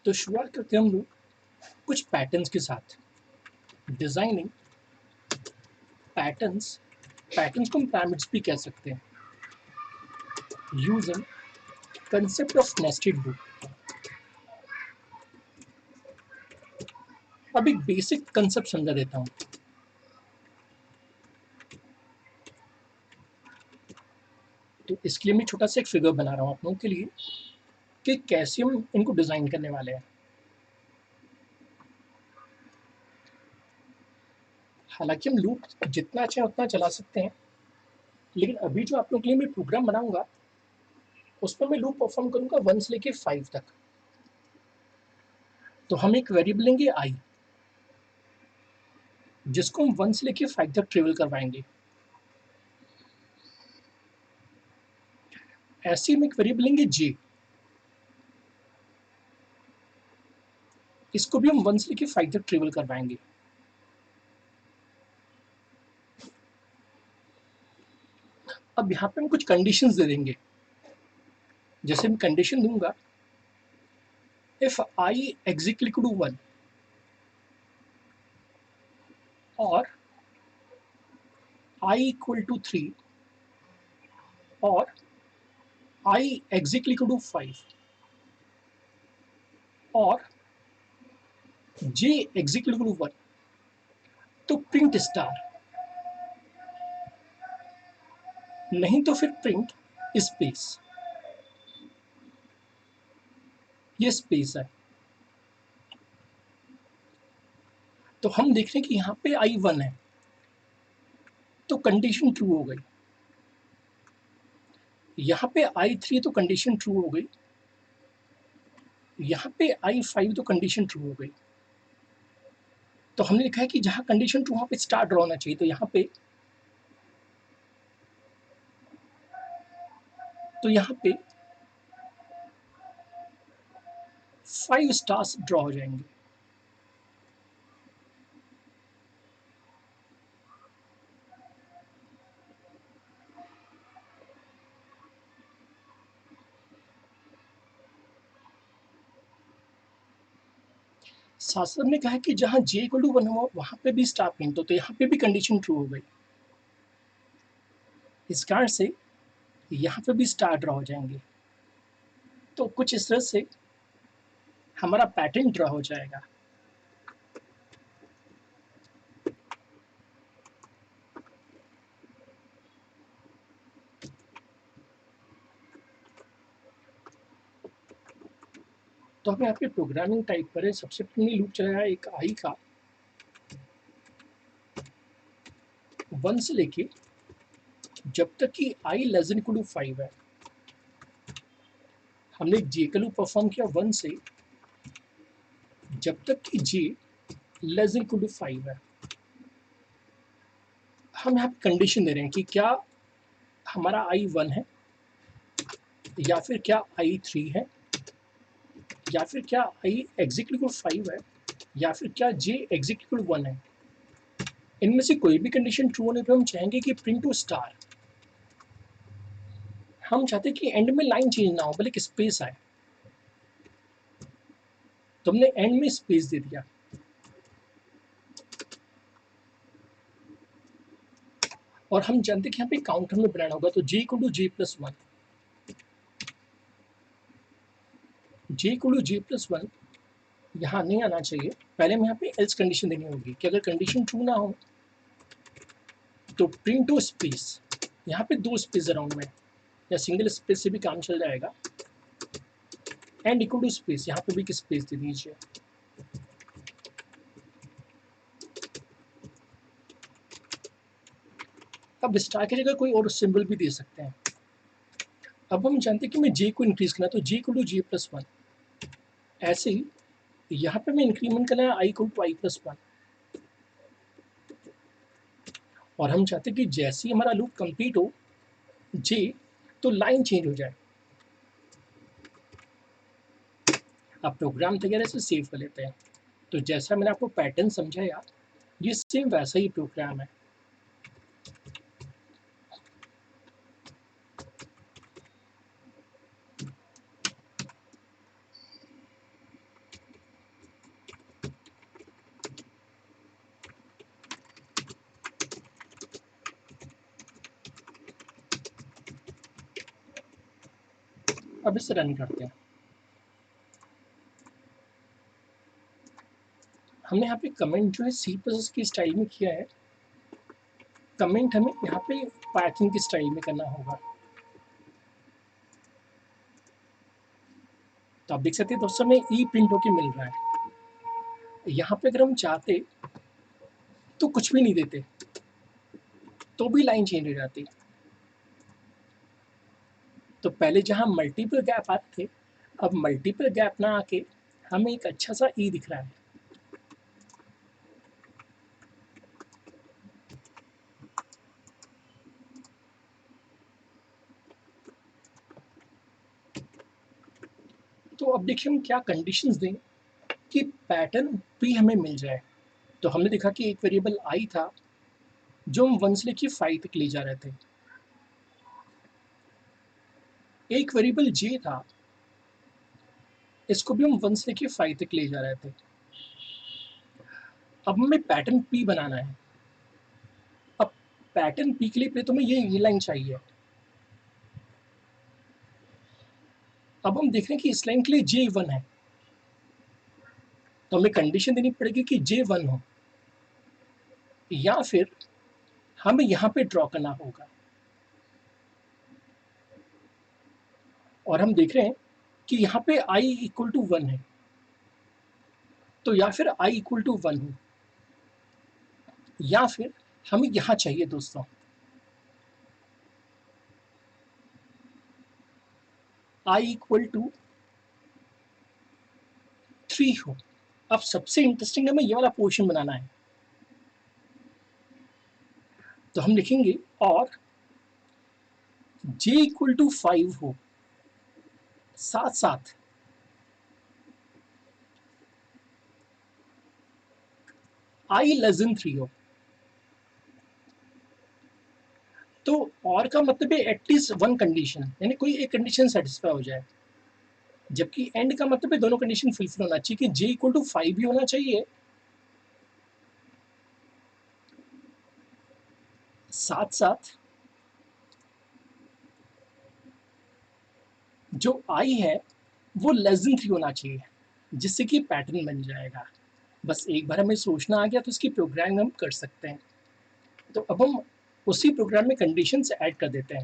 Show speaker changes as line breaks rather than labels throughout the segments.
तो शुरुआत करते हैं हम लोग कुछ पैटर्न्स के साथ। डिजाइनिंग पैटर्न्स, पैटर्न्स को हम पिरामिड्स भी कह सकते हैं। Using concept of nested loop. अब एक बेसिक कंसेप्ट समझा देता हूँ। तो इसके लिए मैं छोटा सा एक फिगर बना रहा हूँ आप लोगों के लिए कि कैसे हम इनको डिजाइन करने वाले हैं। हालांकि हम लूप जितना चाहे उतना चला सकते हैं, लेकिन अभी जो आप लोगों के लिए मैं प्रोग्राम बनाऊंगा उसमें मैं लूप परफॉर्म करूंगा 1 से लेके 5 तक। तो हम एक वेरिएबल लेंगे आई, जिसको हम 1 से लेके 5 तक ट्रेवल करवाएंगे। ऐसे हम एक वेरिएबल लेंगे जे, इसको भी हम 1 से लेके 5 तक ट्रेवल करवाएंगे। अब यहाँ पे हम कुछ कंडीशंस दे देंगे। जैसे मैं कंडीशन दूंगा, if I exit equal to 1 और आई इक्वल टू 3 और आई एग्जिट इक्वल टू 5 और जे एग्जिट इक्वल टू 1, तो प्रिंट स्टार, नहीं तो फिर प्रिंट स्पेस। ये स्पेस है। तो हम देख रहे हैं कि यहाँ पे आई 1 है, तो कंडीशन ट्रू हो गई। यहाँ पे आई 3 तो कंडीशन ट्रू हो गई। यहाँ पे आई 5 तो कंडीशन ट्रू हो गई। तो हमने लिखा है कि जहाँ कंडीशन ट्रू वहाँ पे स्टार ड्रॉ होना चाहिए। तो यहाँ पे 5 स्टार्स ड्रॉ हो जाएंगे। साथ साथ ने कहा कि जहाँ जे इक्वल टू 1 हुआ वहाँ पे भी स्टार प्रिंट हो, तो यहाँ पे भी कंडीशन ट्रू हो गई। इस कारण से यहाँ पे भी स्टार ड्रॉ हो जाएंगे। तो कुछ इस तरह से हमारा पैटर्न ड्रॉ हो जाएगा। तो हम यहाँ पे प्रोग्रामिंग टाइप करें, सबसे पहले लूप चलाया एक आई का 1 से लेके जब तक कि आई लेस देन इक्वल टू 5 है। हमने जे का लूप परफॉर्म किया 1 से जब तक कि जे लेस देन इक्वल टू 5 है। हम यहाँ पे कंडीशन दे रहे हैं कि क्या हमारा आई 1 है, या फिर क्या आई 3 है, या फिर क्या आई एग्जिट इक्वल 5 है, या फिर क्या जे एग्जिट इक्वल 1 है। इनमें से कोई भी कंडीशन ट्रू होने पे हम चाहेंगे कि प्रिंट टू स्टार। हम चाहते हैं कि एंड में लाइन चेंज ना हो, बल्कि स्पेस आए। तो हमने एंड में स्पेस दे दिया। और हम जानते हैं कि यहाँ पे काउंटर में बनाना होगा, तो j equal to j plus 1। J equal to j plus 1 यहाँ नहीं आना चाहिए। पहले हमें यहाँ पे एल्स कंडीशन देनी होगी कि अगर कंडीशन ट्रू ना हो तो प्रिंट टू स्पेस। यहाँ पे 2 स्पेस अराउंड में, या सिंगल स्पेस से भी काम चल जाएगा। एंड इक्वल टू स्पेस, यहाँ पे भी एक स्पेस दे दीजिए। अब स्टार की जगह कोई और सिंबल भी दे सकते हैं। अब हम जानते हैं कि मैं जे को इंक्रीज करना है, तो j equal to j plus 1। ऐसे ही यहाँ पे मैं इंक्रीमेंट करना है I equal to I plus 1। और हम चाहते हैं कि जैसे ही हमारा लूप कंप्लीट हो जे, तो लाइन चेंज हो जाए। अब प्रोग्राम तैयार है, इसे सेव कर लेते हैं। तो जैसा मैंने आपको पैटर्न समझाया, ये सेम वैसा ही प्रोग्राम है। अब इसे रन करते हैं। हमने यहाँ पे कमेंट जो है सी प्लस की स्टाइल में किया है, कमेंट हमें यहाँ पे पाइथन की स्टाइल में करना होगा। तो आप देख सकते हैं दोस्तों, हमें ई प्रिंट होके मिल रहा है। यहाँ पे अगर हम चाहते तो कुछ भी नहीं देते तो भी लाइन चेंज हो जाती। तो पहले जहाँ मल्टीपल गैप आते थे, अब मल्टीपल गैप ना आके हमें एक अच्छा सा ई दिख रहा है। तो अब देखिए हम क्या कंडीशंस दें कि पैटर्न पी हमें मिल जाए। तो हमने देखा कि एक वेरिएबल आई था जो हम 1 से लेके 5 तक ले जा रहे थे। एक वेरिएबल जे था, इसको भी हम 1 से लेके 5 तक ले जा रहे थे। अब हमें पैटर्न पी बनाना है। अब पैटर्न पी के लिए पहले तुम्हें ये लाइन चाहिए। अब हम देख रहे हैं कि इस लाइन के लिए जे 1 है, तो हमें कंडीशन देनी पड़ेगी कि जे 1 हो, या फिर हमें यहाँ पे ड्रॉ करना होगा। और हम देख रहे हैं कि यहाँ पे i इक्वल टू 1 है, तो या फिर i इक्वल टू 1 हो, या फिर हमें यहाँ चाहिए दोस्तों i इक्वल टू 3 हो। अब सबसे इंटरेस्टिंग हमें ये वाला पोर्शन बनाना है। तो हम लिखेंगे और j इक्वल टू 5 हो, साथ साथ i लेस देन 3 हो। तो और का मतलब है एटलीस्ट वन कंडीशन, यानी कोई एक कंडीशन सेटिस्फाई हो जाए, जबकि एंड का मतलब है दोनों कंडीशन फुलफिल होना चाहिए कि j इक्वल टू 5 भी होना चाहिए, साथ साथ जो i है वो लेस देन 3 होना चाहिए, जिससे कि पैटर्न बन जाएगा। बस एक बार हमें सोचना आ गया तो इसकी प्रोग्राम हम कर सकते हैं। तो अब हम उसी प्रोग्राम में कंडीशंस ऐड कर देते हैं।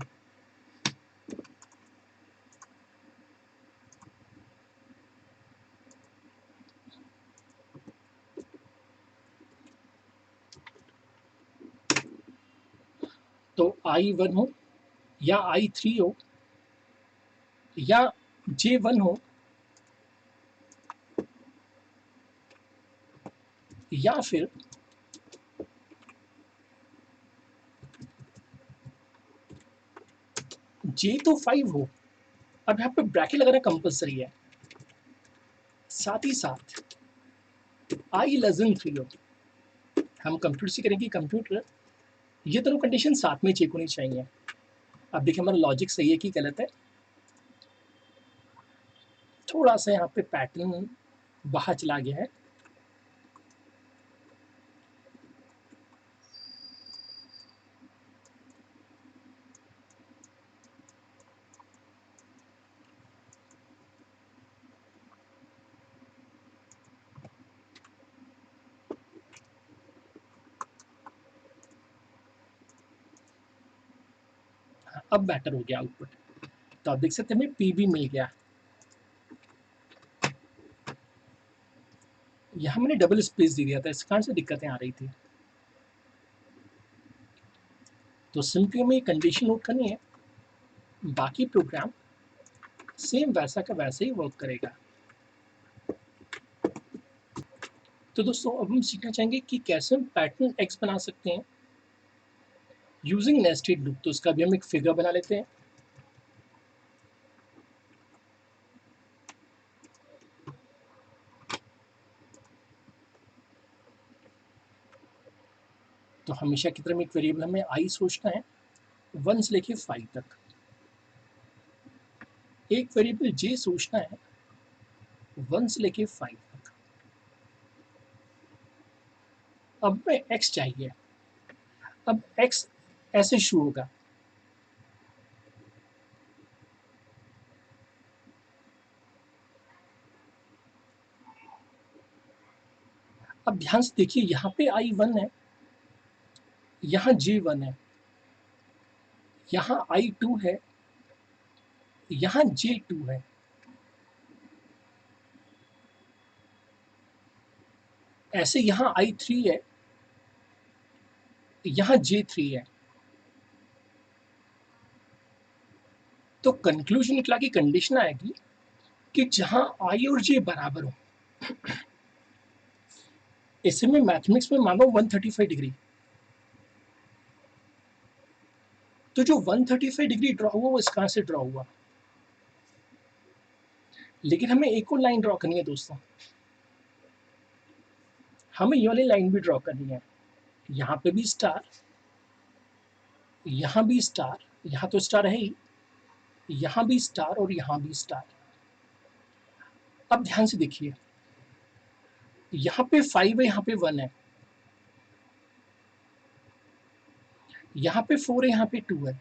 तो i1 हो या i3 हो या j1 हो या फिर j तो 5 हो। अब यहाँ पे ब्रैकेट लगाना कंपलसरी है, साथ ही साथ i लेस देन 3 हो। हम कंप्यूटर से करेंगे कंप्यूटर, ये दोनों कंडीशन साथ में चेक होनी चाहिए। अब देखिए हमारा लॉजिक सही है कि गलत है। थोड़ा सा यहाँ पे पैटर्न बाहर चला गया है। अब बेटर हो गया आउटपुट। तो आप देख सकते हैं हमें पी भी मिल गया। यहाँ मैंने डबल स्पेस दे दिया था, इस कारण से दिक्कतें आ रही थी। तो सिंपली हमें कंडीशन नोट करनी है, बाकी प्रोग्राम सेम वैसा का वैसे ही वर्क करेगा। तो दोस्तों अब हम सीखना चाहेंगे कि कैसे हम पैटर्न एक्स बना सकते हैं यूजिंग नेस्टेड लूप। तो इसका भी हम एक फिगर बना लेते हैं। तो हमेशा की तरह एक वेरिएबल हमें आई सोचना है 1 से लेके 5 तक। एक वेरिएबल जे सोचना है 1 से लेके 5 तक। अब हमें एक्स चाहिए। अब एक्स ऐसे शुरू होगा, अब ध्यान से देखिए, यहाँ पे I1 है, यहाँ J1 है, यहाँ I2 है, यहाँ J2 है। ऐसे यहाँ I3 है, यहाँ J3 है। तो कंक्लूजन निकला कि कंडीशन आएगी कि जहां I और J बराबर हो, इसे मैं मैथमेटिक्स में मांगा 135 डिग्री, तो जो 135 डिग्री ड्रॉ हुआ वो इस कहां से ड्रॉ हुआ। लेकिन हमें एक और लाइन ड्रॉ करनी है दोस्तों, हमें ये वाली लाइन भी ड्रॉ करनी है। यहाँ पे भी स्टार, यहाँ भी स्टार, यहाँ तो स्टार है ही, यहाँ भी स्टार और यहाँ भी स्टार। अब ध्यान से देखिए, यहाँ पे 5 है, यहाँ पे 1 है, यहाँ पे 4 है, यहाँ पे 2 है,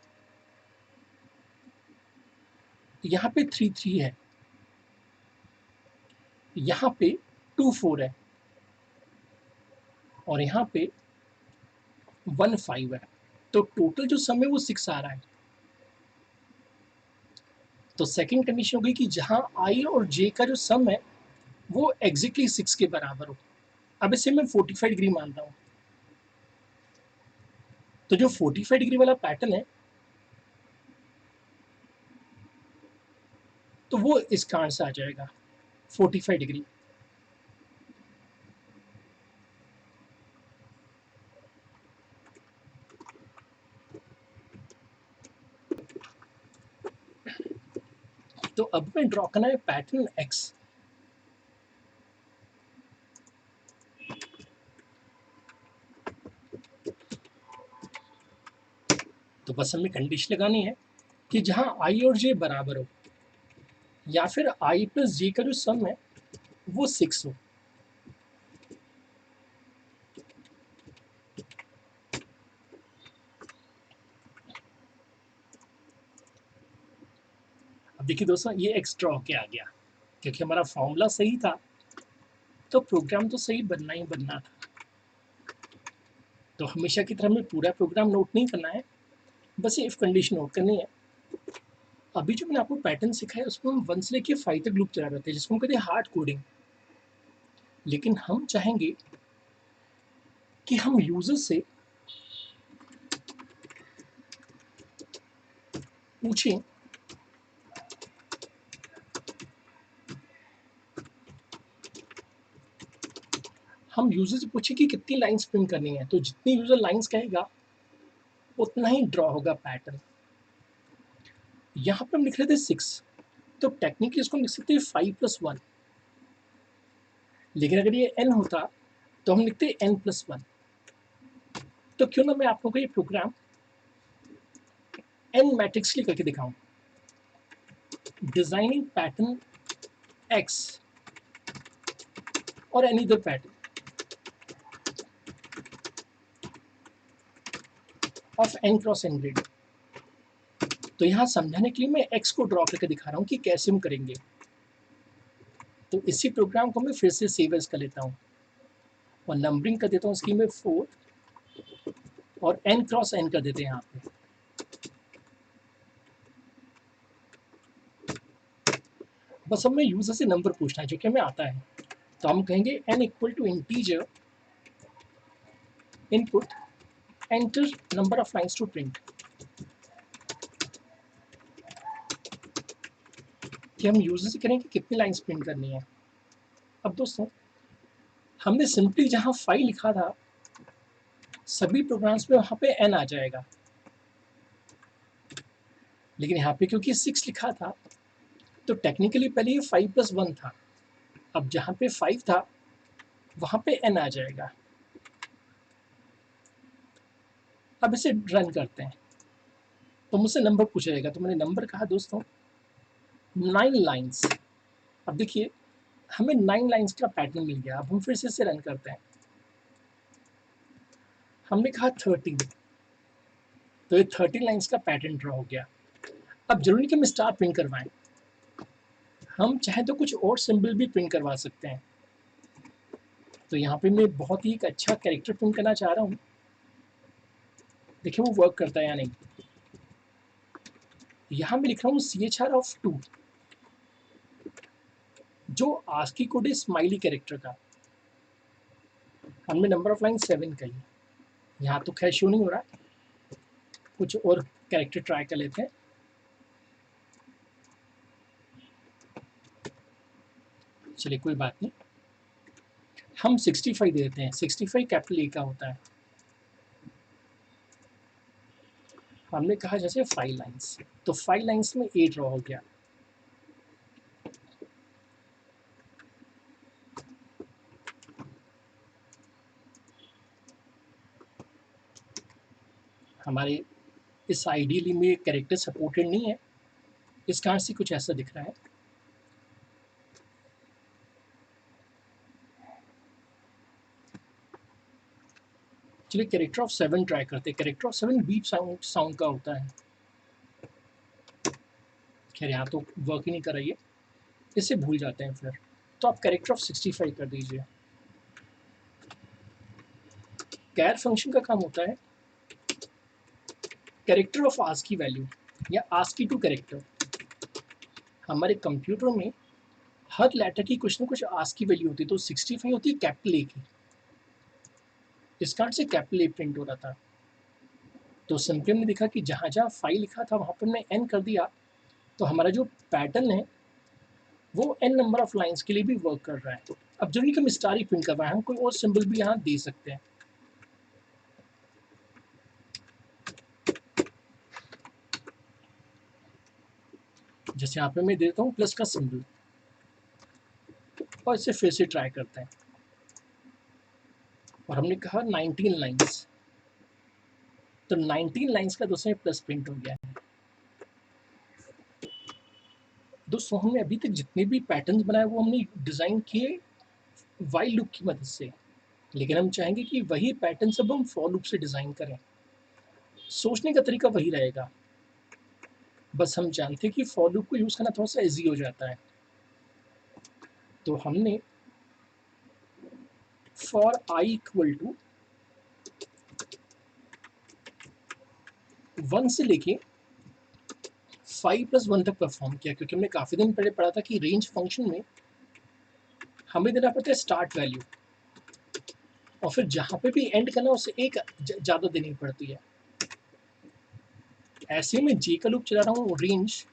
यहाँ पे 3 3 है, यहाँ पे 2 4 है, और यहाँ पे 1 5 है। तो टोटल जो सम है वो 6 आ रहा है। तो सेकंड कंडीशन हो गई कि जहां I और J का जो सम है वो एग्जैक्टली 6 के बराबर हो। अब इसे मैं 45 डिग्री मानता हूँ, तो जो 45 डिग्री वाला पैटर्न है तो वो इस कारण से आ जाएगा 45 डिग्री। तो अब मैं ड्रॉ करना है पैटर्न X। तो बस हमें कंडीशन लगानी है कि जहां I और J बराबर हो, या फिर I प्लस J का जो सम है वो 6 हो। अब देखिए दोस्तों, ये X ड्रॉ के आ गया क्योंकि हमारा फॉर्मूला सही था, तो प्रोग्राम तो सही बनना ही बनना था। तो हमेशा की तरह हमें पूरा प्रोग्राम नोट नहीं करना है, बस ये इफ कंडीशन नोट करनी है। अभी जो मैंने आपको पैटर्न सिखाया उसमें हम 1 से लेके 5 तक लूप चला रहे थे, जिसको हम कहते हैं हार्ड कोडिंग। लेकिन हम चाहेंगे कि हम यूजर से पूछें हम यूजर से पूछें कि कितनी लाइंस प्रिंट करनी है। तो जितनी यूजर लाइंस कहेगा उतना ही ड्रॉ होगा पैटर्न। यहाँ पे हम लिख रहे थे 6, तो टेक्निकली इसको हम लिख सकते हैं 5 प्लस 1। लेकिन अगर ये n होता तो हम लिखते n प्लस 1। तो क्यों ना मैं आप लोगों को ये प्रोग्राम n मैट्रिक्स के लिए करके दिखाऊं। डिजाइनिंग पैटर्न X और any other pattern of n cross n grid. तो यहाँ समझाने के लिए मैं X को ड्रॉ करके दिखा रहा हूँ कि कैसे हम करेंगे। तो इसी प्रोग्राम को मैं फिर से सेव एज कर लेता हूँ और नंबरिंग कर देता हूँ इसकी मैं 4 और n क्रॉस n कर देते हैं यहाँ पे। बस अब मैं यूजर से नंबर पूछना है जो कि हमें आता है। तो हम कहेंगे n equal to integer input enter number of lines to print, कि हम यूजर से करें कि कितनी लाइंस प्रिंट करनी है। अब दोस्तों, हमने सिंपली जहां 5 लिखा था सभी प्रोग्राम्स में वहां पे n आ जाएगा, लेकिन यहाँ पे क्योंकि 6 लिखा था तो टेक्निकली पहले ये 5 प्लस 1 था। अब जहाँ पे 5 था वहाँ पे n आ जाएगा। अब इसे रन करते हैं तो मुझसे नंबर पूछा जाएगा। तो मैंने नंबर कहा दोस्तों 9 लाइंस। अब देखिए हमें 9 लाइंस का पैटर्न मिल गया। अब हम फिर से इसे रन करते हैं। हमने कहा 13, तो ये 13 लाइंस का पैटर्न ड्रॉ हो गया। अब जरूरी नहीं कि हम स्टार प्रिंट करवाएं, हम चाहे तो कुछ और सिंबल भी प्रिंट करवा सकते हैं। तो यहाँ पे मैं बहुत ही एक अच्छा कैरेक्टर प्रिंट करना चाह रहा हूँ, देखिए वो वर्क करता है या नहीं। यहाँ मैं लिख रहा हूँ CHR(2), जो आस्की कोड है स्माइली कैरेक्टर का, हमने नंबर ऑफ लाइन 7 का ही, यहाँ तो खैर शो नहीं हो रहा, कुछ और कैरेक्टर ट्राई कर लेते हैं। चलिए कोई बात नहीं, हम 65 दे देते हैं, 65 कैपिटल ए का होता है। हमने कहा जैसे 5 लाइन्स, तो 5 लाइन्स में 8 ड्रॉ हो गया। हमारे इस आइडियली में कैरेक्टर सपोर्टेड नहीं है, इस कारण से कुछ ऐसा दिख रहा है। चलिए कैरेक्टर ऑफ 7 ट्राई करते हैं। कैरेक्टर ऑफ 7 बीप साउंड का होता है। खैर यहाँ तो वर्क ही नहीं कर रही है, इससे भूल जाते हैं फिर। तो आप कैरेक्टर ऑफ 65 कर दीजिए। कैर फंक्शन का काम होता है कैरेक्टर ऑफ आस्की वैल्यू या आस्की टू कैरेक्टर। हमारे कंप्यूटर में हर लेटर की कुछ ना कुछ आस्की वैल्यू होती है, तो 65 होती है कैपिटल ए की, इस कारण से कैपिटल ए प्रिंट हो रहा था। तो सिंपली हमने देखा कि जहाँ जहाँ 5 लिखा था वहाँ पर हमने n कर दिया, तो हमारा जो पैटर्न है वो n नंबर ऑफ लाइंस के लिए भी वर्क कर रहा है। अब जरूरी कि हम स्टार ही प्रिंट कर रहे हैं, हम कोई और सिंबल भी यहाँ दे सकते हैं। जैसे यहाँ पे मैं देता हूँ प्लस का सिंबल, और इसे फिर से ट्राई करते हैं। और हमने कहा 19 लाइंस, तो 19 लाइंस का दोस्तों प्लस प्रिंट हो गया है। दोस्तों हमने अभी तक जितने भी पैटर्न्स बनाए वो हमने डिज़ाइन किए वाइल लूप की मदद से, लेकिन हम चाहेंगे कि वही पैटर्न सब हम फॉर लूप से डिज़ाइन करें। सोचने का तरीका वही रहेगा, बस हम जानते हैं कि फॉर लूप को यूज़ करना थोड़ा सा ईजी हो जाता है। तो हमने फॉर आई इक्वल टू 1 से लेके 5 + 1 तक परफॉर्म किया, क्योंकि हमने काफ़ी दिन पहले पढ़ा था कि रेंज फंक्शन में हमें देना पड़ता है स्टार्ट वैल्यू, और फिर जहाँ पे भी एंड करना उससे एक ज़्यादा देनी पड़ती है। ऐसे में जे का लूप चला रहा हूँ रेंज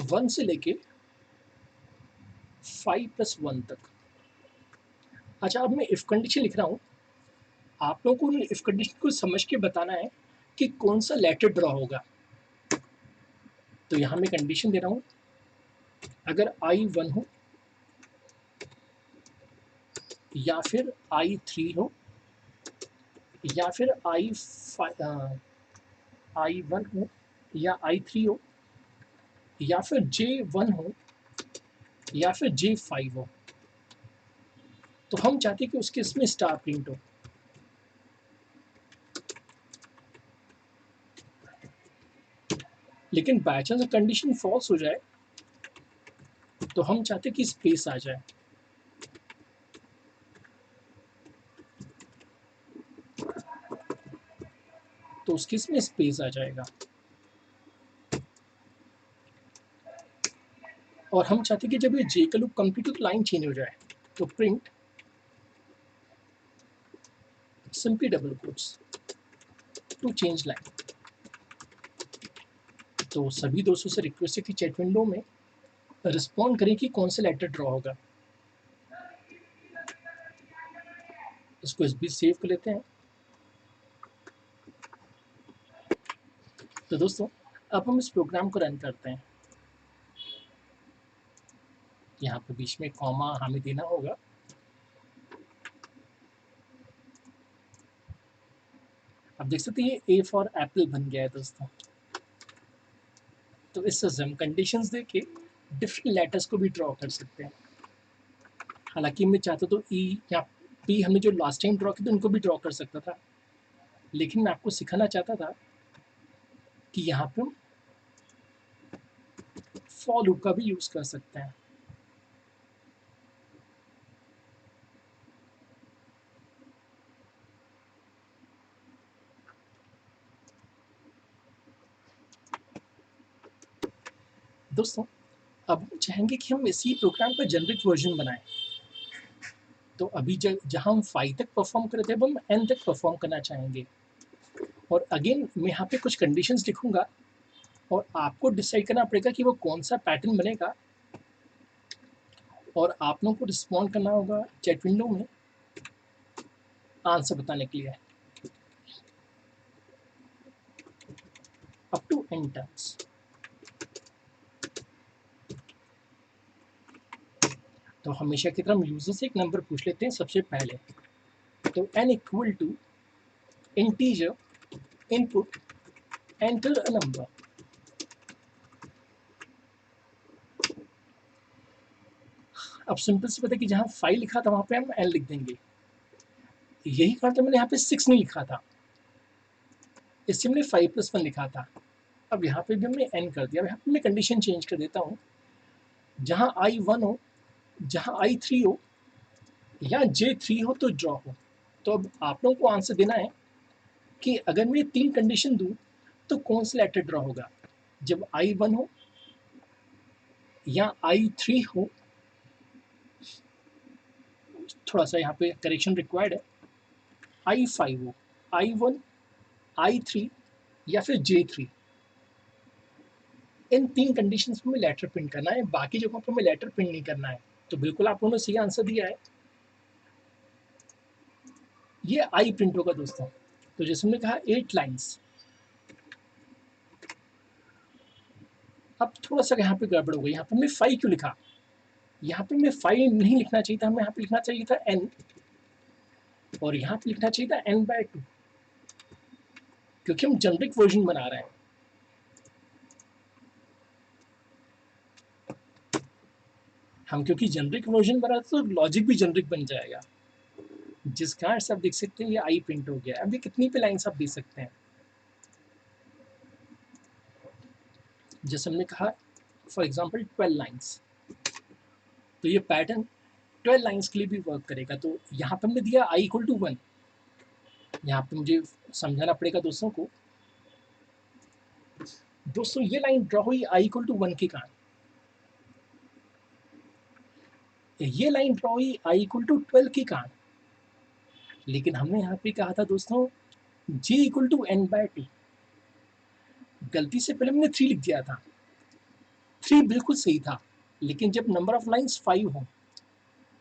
1 से लेके 5 + 1 तक। अच्छा, अब मैं इफ़ कंडीशन लिख रहा हूँ, आप लोगों को इफ़ कंडीशन को समझ के बताना है कि कौन सा लेटर ड्रॉ होगा। तो यहाँ मैं कंडीशन दे रहा हूँ, अगर आई 1 हो या फिर आई 3 हो या फिर आई 1 हो या आई 3 हो या फिर J1 हो या फिर J5 हो, तो हम चाहते हैं कि उसके इसमें स्टार प्रिंट हो। लेकिन बाय चांस कंडीशन फॉल्स हो जाए तो हम चाहते हैं कि स्पेस आ जाए। तो उसके इसमें स्पेस आ जाएगा, और हम चाहते हैं कि जब ये जे का लूप कंप्लीट हो तो लाइन चेंज हो जाए, तो print simply double quotes to change line. तो सभी दोस्तों से रिक्वेस्ट है कि चैट विंडो में रिस्पॉन्ड करें कि कौन सा लेटर ड्रॉ होगा। इसको इस भी सेव कर लेते हैं। तो दोस्तों अब हम इस प्रोग्राम को रन करते हैं। यहाँ पे बीच में कॉमा हमें देना होगा। आप देख सकते हैं ये ए फॉर एप्पल बन गया है दोस्तों। तो इससे हम कंडीशंस देके डिफरेंट लेटर्स को भी ड्रॉ कर सकते हैं। हालांकि मैं चाहता तो ई या पी हमने जो लास्ट टाइम ड्रॉ किए थे उनको भी ड्रॉ कर सकता था, लेकिन मैं आपको सिखाना चाहता था कि यहाँ पे हम फॉर लूप का भी यूज़ कर सकते हैं। दोस्तों अब हम चाहेंगे कि हम इसी प्रोग्राम का जेनरिक वर्जन बनाएं। तो अभी जहाँ हम 5 तक परफॉर्म कर रहे थे, अब हम n तक परफॉर्म करना चाहेंगे। और अगेन मैं यहाँ पे कुछ कंडीशंस लिखूंगा और आपको डिसाइड करना पड़ेगा कि वो कौन सा पैटर्न बनेगा, और आप लोगों को रिस्पॉन्ड करना होगा चैट विंडो में आंसर बताने के लिए। Up to n terms. तो हमेशा की तरह हम यूजर से एक नंबर पूछ लेते हैं सबसे पहले। तो n equal to integer input enter a number. अब सिंपल से पता है कि जहाँ 5 लिखा था वहाँ पे हम n लिख देंगे। यही कारण था मैंने यहाँ पे 6 नहीं लिखा था, इससे हमने 5+1 लिखा था। अब यहाँ पे भी हमने n कर दिया। अब यहाँ पे मैं कंडीशन चेंज कर देता हूँ, जहाँ i1 हो, जहाँ i3 हो या j3 हो तो ड्रॉ हो। तो अब आप लोगों को आंसर देना है कि अगर मैं 3 कंडीशन दूँ तो कौन सा लेटर ड्रॉ होगा, जब i1 हो या i3 हो, थोड़ा सा यहाँ पे करेक्शन रिक्वायर्ड है, i5 हो, i1, i3 या फिर j3। इन 3 कंडीशंस में लेटर प्रिंट करना है, बाकी जगहों पर हमें लेटर प्रिंट नहीं करना है। तो बिल्कुल आप लोगों ने सही आंसर दिया है, ये आई प्रिंट होगा दोस्तों। तो जैसे हमने कहा 8 लाइन्स। अब थोड़ा सा यहाँ पे गड़बड़ हो गई, यहाँ पे हमने 5 क्यों लिखा, यहाँ पे हमें 5 नहीं लिखना चाहिए था, हमें यहाँ पे लिखना चाहिए था n, और यहाँ पे लिखना चाहिए था n/2, क्योंकि हम जेनरिक वर्जन बना रहे हैं। हम क्योंकि जेनरिक वर्जन बना रहे तो लॉजिक भी जेनरिक बन जाएगा, जिस कारण से आप देख सकते हैं ये आई प्रिंट हो गया। अब ये कितनी पे लाइन्स आप देख सकते हैं, जैसे हमने कहा फॉर एग्जाम्पल 12 लाइन्स, तो ये पैटर्न 12 लाइन्स के लिए भी वर्क करेगा। तो यहाँ पे हमने दिया i इक्वल टू 1। यहाँ पे मुझे समझाना पड़ेगा दोस्तों को। दोस्तों ये लाइन ड्रॉ हुई i इक्वल टू 1 के कारण, ये लाइन ड्रॉ हुई i इक्वल टू 12 के कारण, लेकिन हमने यहाँ पे कहा था दोस्तों j इक्वल टू n/2। गलती से पहले हमने 3 लिख दिया था, 3 बिल्कुल सही था, लेकिन जब नंबर ऑफ लाइन्स 5 हो,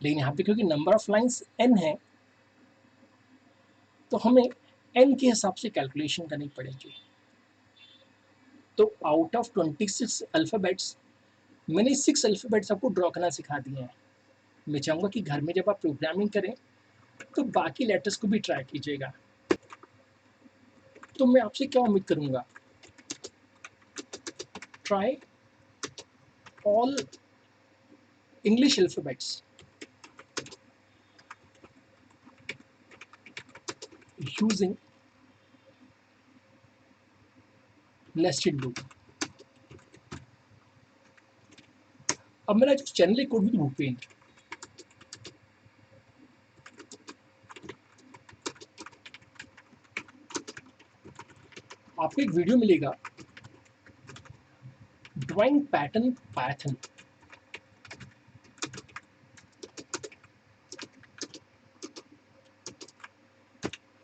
लेकिन यहाँ पे क्योंकि नंबर ऑफ लाइन्स n है तो हमें n के हिसाब से कैलकुलेशन करनी पड़ेगी। तो आउट ऑफ 26 अल्फ़ाबेट्स मैंने 6 अल्फ़ाबेट्स आपको ड्रॉ करना सिखा दिए हैं। मैं चाहूँगा कि घर में जब आप प्रोग्रामिंग करें तो बाकी लेटर्स को भी ट्राई कीजिएगा। तो मैं आपसे क्या उम्मीद करूँगा, try all English alphabets using nested loop. अब मेरा जो चैनल है कोड विद भूपेंद्र, आपको एक वीडियो मिलेगा drawing pattern Python.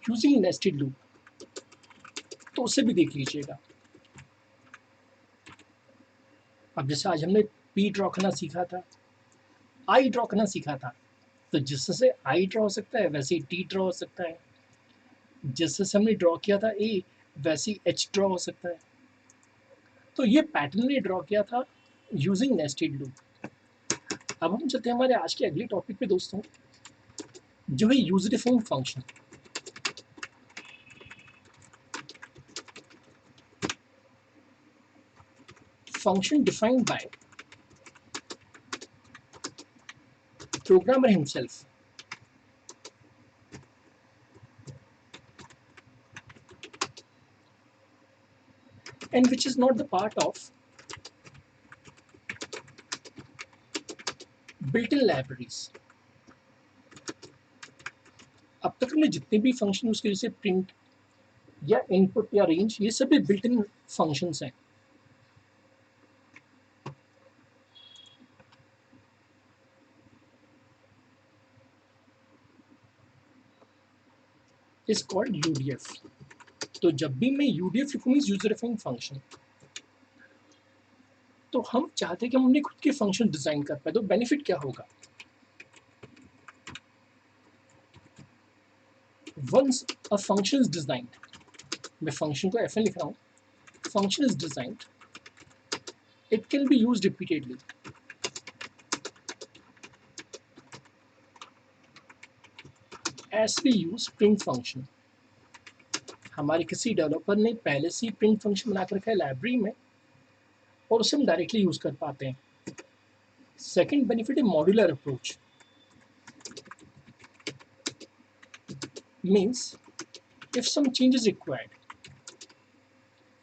Using nested loop, तो उसे भी देख लीजिएगा। अब जैसे आज हमने पी ड्रॉ करना सीखा था, आई ड्रॉ करना सीखा था, तो जिससे आई ड्रॉ हो सकता है वैसे ही टी ड्रॉ हो सकता है, जिससे हमने ड्रॉ किया था ए वैसे ही एच ड्रॉ हो सकता है। तो ये पैटर्न ने ड्रॉ किया था यूजिंग नेस्टेड लूप। अब हम चलते हैं हमारे आज के अगले टॉपिक पे दोस्तों, जो है user defined function. Function defined by programmer himself, and which is not the part of built-in libraries। अब तक हमने जितने भी फंक्शन उसके जैसे प्रिंट या इनपुट या रेंज, ये सभी बिल्ट इन फंक्शंस हैं। Is called UDF. तो जब भी मैं यूडीएफ लिखूँ मीन्स यूजर डिफाइंड फंक्शन, तो हम चाहते हैं कि हम अपने खुद के फंक्शन डिजाइन कर पाए। तो बेनिफिट क्या होगा, once a function is designed, मैं फंक्शन को FN लिख रहा हूँ, function is designed, it can be used repeatedly as we use print function. हमारे किसी डेवलपर ने पहले से ही प्रिंट फंक्शन बना कर रखा है लाइब्रेरी में, और उसे हम डायरेक्टली यूज कर पाते हैं। सेकेंड बेनिफिट है modular approach, means if some change is required,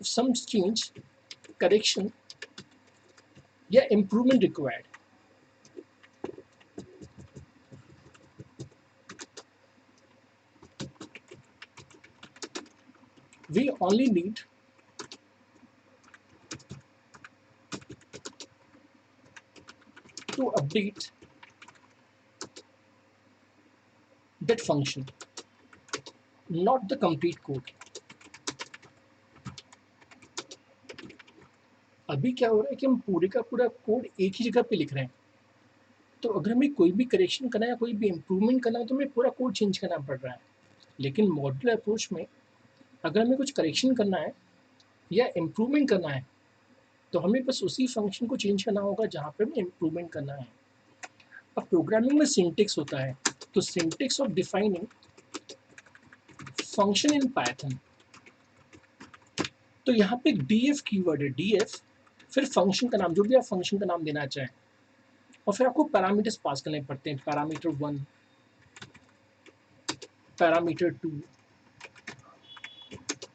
if some change, correction या improvement required, we only need to update that function, not the complete code। अभी क्या हो रहा है कि हम पूरे का पूरा कोड एक ही जगह पे लिख रहे हैं, तो अगर हमें कोई भी करेक्शन करना है, कोई भी इम्प्रूवमेंट करना है, तो हमें पूरा कोड चेंज करना पड़ रहा है। लेकिन मॉड्यूलर अप्रोच में अगर हमें कुछ करेक्शन करना है या इम्प्रूवमेंट करना है, तो हमें बस उसी फंक्शन को चेंज करना होगा जहाँ पे हमें इम्प्रूवमेंट करना है। अब प्रोग्रामिंग में सिंटेक्स होता है, तो syntax of defining function in Python, तो यहाँ पे df कीवर्ड है, df फिर फंक्शन का नाम, जो भी आप फंक्शन का नाम देना चाहें, और फिर आपको पैरामीटर्स पास करने पड़ते हैं, parameter 1, parameter 2,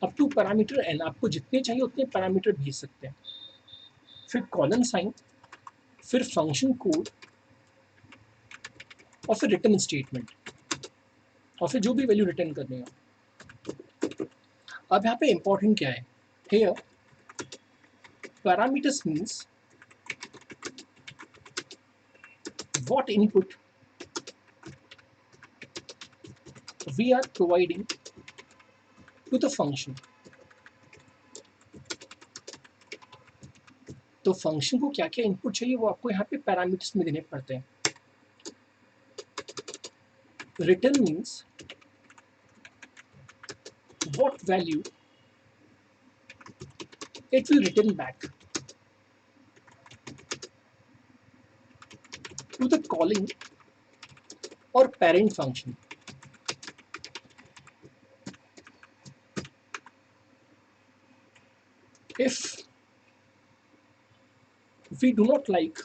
up to parameter n। आपको जितने चाहिए उतने पैरामीटर भेज सकते हैं। फिर कॉलन साइन, फिर फंक्शन कोड, और फिर रिटर्न स्टेटमेंट, और फिर जो भी वैल्यू रिटर्न करनी हो। अब यहाँ पे इंपॉर्टेंट क्या है, here parameters means what input we are providing to the function। तो फंक्शन को क्या क्या इनपुट चाहिए वो आपको यहाँ पे पैरामीटर्स में देने पड़ते हैं। Return means what value it will return back to the calling or parent function। If we do not like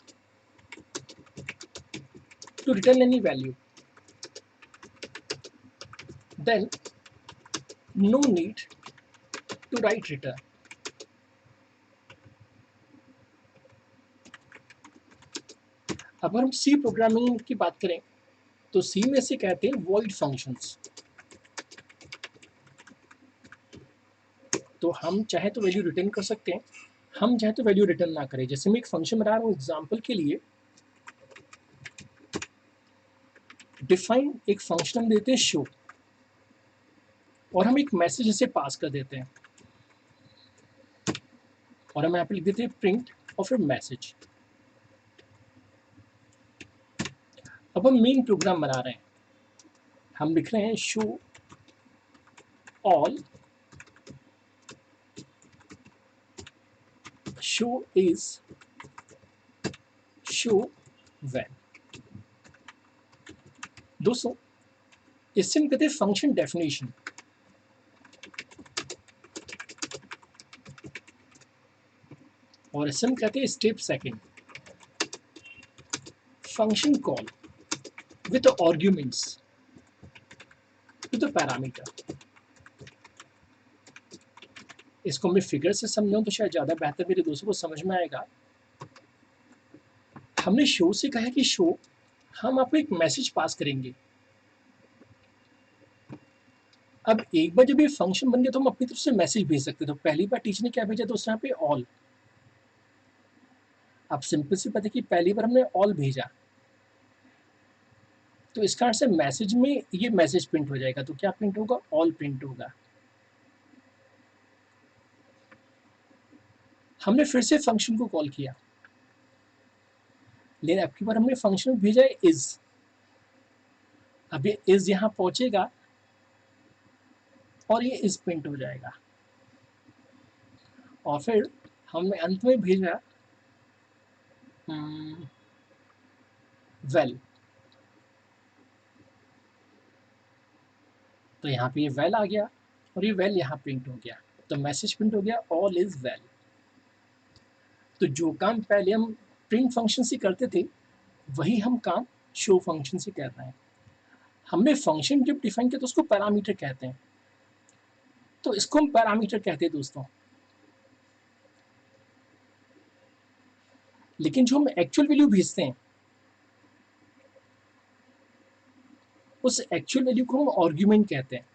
to return any value, then no need to write return। अब हम सी प्रोग्रामिंग की बात करें तो सी में से कहते हैं वॉइड फंक्शंस। तो हम चाहे तो वैल्यू रिटर्न कर सकते हैं, हम चाहे तो वैल्यू रिटर्न ना करें। जैसे मैं एक फंक्शन बना रहा हूँ एग्जाम्पल के लिए, डिफाइन एक फंक्शन हम देते हैं शो, और हम एक मैसेज इसे पास कर देते हैं, और हम यहाँ पे लिख देते हैं प्रिंट और फिर मैसेज। अब हम मेन प्रोग्राम बना रहे हैं, हम लिख रहे हैं show all, show is, show when. दोस्तों इससे हम कहते हैं फंक्शन डेफिनेशन। और इसे हम कहते हैं step second, function call with arguments to the parameter. इसको मैं फिगर से समझाऊं तो शायद ज़्यादा बेहतर मेरे दोस्तों को समझ में आएगा। हमने शो से कहा कि शो हम आपको एक मैसेज पास करेंगे। अब एक बार जब ये फंक्शन बन गया तो हम अपनी तरफ से मैसेज भेज सकते हैं। तो पहली बार टीचर ने क्या भेजा, तो उसने यहाँ पे ऑल। अब सिंपल सी बात है कि पहली बार हमने ऑल भेजा, तो इस कारण से मैसेज में ये मैसेज प्रिंट हो जाएगा। तो क्या प्रिंट होगा? ऑल प्रिंट होगा। हमने फिर से फंक्शन को कॉल किया, लेकिन अब की बार हमने फंक्शन भेजा है इज। अब ये इज यहाँ पहुंचेगा और ये इज प्रिंट हो जाएगा। और फिर हमने अंत में भेजा वेल। तो यहाँ पे ये वेल आ गया और ये वेल यहाँ प्रिंट हो गया। तो मैसेज प्रिंट हो गया, ऑल इज वेल। तो जो काम पहले हम प्रिंट फंक्शन से करते थे, वही हम काम शो फंक्शन से कर रहे हैं। हमने फंक्शन जब डिफाइन किया तो उसको पैरामीटर कहते हैं। तो इसको हम पैरामीटर कहते हैं दोस्तों। लेकिन जो हम एक्चुअल वैल्यू भेजते हैं, उस एक्चुअल वैल्यू को हम आर्ग्यूमेंट कहते हैं।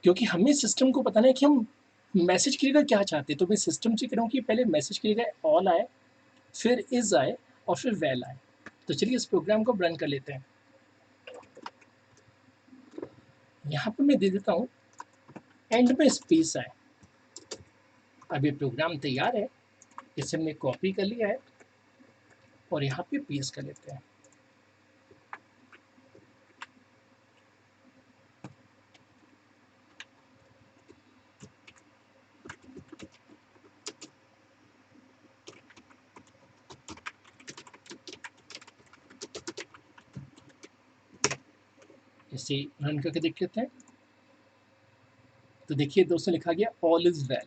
क्योंकि हमें सिस्टम को बताना है कि हम मैसेज के लिए क्या चाहते हैं। तो मैं सिस्टम से कह रहा हूँ कि पहले मैसेज के लिए ऑल आए, फिर इज आए और फिर वेल आए। तो चलिए इस प्रोग्राम को रन कर लेते हैं। यहाँ पे मैं दे देता हूँ एंड में स्पेस आए। अब ये प्रोग्राम तैयार है, इसे हमने कॉपी कर लिया है और यहाँ पे पेस्ट कर लेते हैं। इसे रन करके देख लेते हैं। तो देखिए दोस्तों, लिखा गया ऑल इज वेल।